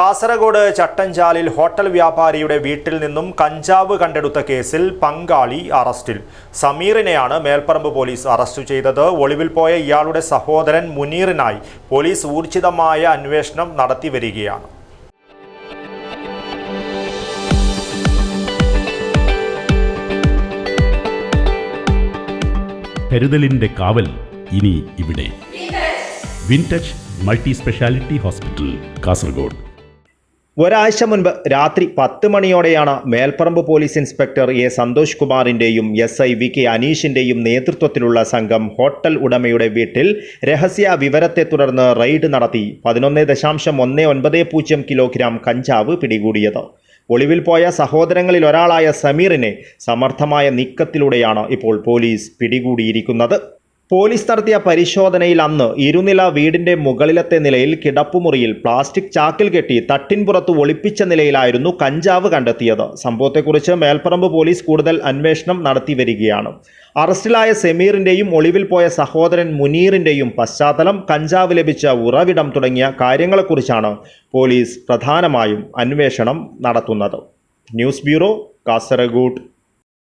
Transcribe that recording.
Kasaragod ചട്ടഞ്ചാലിൽ hotel വ്യാപാരിയുടെ വീട്ടിൽ നിന്നും കഞ്ചാവ് കണ്ടെടുത്ത കേസിൽ പങ്കാളി അറസ്റ്റിൽ. സമീറിനെയാണ് മേൽപ്പറമ്പ് പോലീസ് അറസ്റ്റ് ചെയ്തത്. ഒളിവിൽ പോയ ഇയാളുടെ സഹോദരൻ മുനീറിനായി പോലീസ് ഊർജിതമായ അന്വേഷണം നടത്തി വരികയാണ്. കരുതലിന്റെ കാവൽ ഇനി ഇവിടെ. Wintouch multi specialty hospital, Kasaragod. ഒരാഴ്ച മുൻപ് രാത്രി 10 മണിയോടെയാണ് Melparamba police inspector A Santhosh കുമാറിൻ്റെയും SI VK അനീഷിൻ്റെയും നേതൃത്വത്തിലുള്ള സംഘം ഹോട്ടൽ ഉടമയുടെ വീട്ടിൽ രഹസ്യ വിവരത്തെ തുടർന്ന് റെയ്ഡ് നടത്തി 11.190 കിലോഗ്രാം കഞ്ചാവ് പിടികൂടിയത്. ഒളിവിൽ പോയ സഹോദരങ്ങളിൽ ഒരാളായ സമീറിനെ സമർത്ഥമായ നീക്കത്തിലൂടെയാണ് ഇപ്പോൾ പോലീസ് പിടികൂടിയിരിക്കുന്നത്. പോലീസ് നടത്തിയ പരിശോധനയിൽ അന്ന് ഇരുനില വീടിന്റെ മുകളിലത്തെ നിലയിൽ കിടപ്പുമുറിയിൽ പ്ലാസ്റ്റിക് ചാക്കിൽ കെട്ടി തട്ടിൻപുറത്ത് ഒളിപ്പിച്ച നിലയിലായിരുന്നു കഞ്ചാവ് കണ്ടെത്തിയത്. സംഭവത്തെക്കുറിച്ച് മേൽപ്പറമ്പ് പോലീസ് കൂടുതൽ അന്വേഷണം നടത്തി വരികയാണ്. അറസ്റ്റിലായ സമീറിന്റെയും ഒളിവിൽ പോയ സഹോദരൻ മുനീറിന്റെയും പശ്ചാത്തലം, കഞ്ചാവ് ലഭിച്ച ഉറവിടം തുടങ്ങിയ കാര്യങ്ങളെക്കുറിച്ചാണ് പോലീസ് പ്രധാനമായും അന്വേഷണം നടത്തുന്നത്. News bureau, Kasaragod.